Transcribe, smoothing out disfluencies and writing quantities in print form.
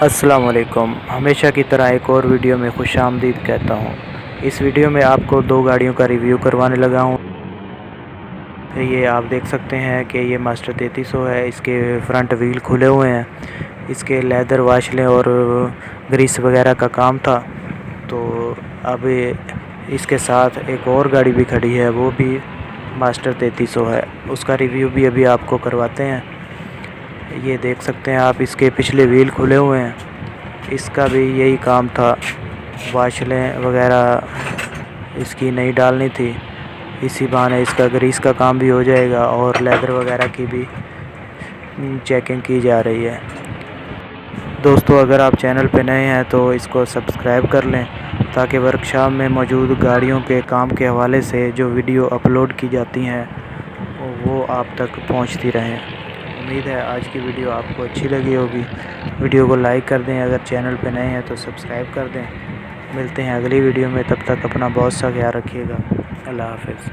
السلام علیکم۔ ہمیشہ کی طرح ایک اور ویڈیو میں خوش آمدید کہتا ہوں۔ اس ویڈیو میں آپ کو دو گاڑیوں کا ریویو کروانے لگا ہوں۔ یہ آپ دیکھ سکتے ہیں کہ یہ ماسٹر 3300 ہے۔ اس کے فرنٹ ویل کھلے ہوئے ہیں۔ اس کے لیدر واشلیں اور گریس وغیرہ کا کام تھا۔ تو اب اس کے ساتھ ایک اور گاڑی بھی کھڑی ہے، وہ بھی ماسٹر 3300 ہے۔ اس کا ریویو بھی ابھی آپ کو کرواتے ہیں۔ یہ دیکھ سکتے ہیں آپ، اس کے پچھلے ویل کھلے ہوئے ہیں۔ اس کا بھی یہی کام تھا، واشلیں وغیرہ اس کی نئی ڈالنی تھی۔ اسی بہانے اس کا گریس کا کام بھی ہو جائے گا اور لیدر وغیرہ کی بھی چیکنگ کی جا رہی ہے۔ دوستو، اگر آپ چینل پہ نئے ہیں تو اس کو سبسکرائب کر لیں تاکہ ورکشاپ میں موجود گاڑیوں کے کام کے حوالے سے جو ویڈیو اپلوڈ کی جاتی ہیں وہ آپ تک پہنچتی رہیں۔ امید ہے آج کی ویڈیو آپ کو اچھی لگی ہوگی۔ ویڈیو کو لائک کر دیں، اگر چینل پہ نئے ہیں تو سبسکرائب کر دیں۔ ملتے ہیں اگلی ویڈیو میں، تب تک اپنا بہت سا خیال رکھیے گا۔ اللہ حافظ۔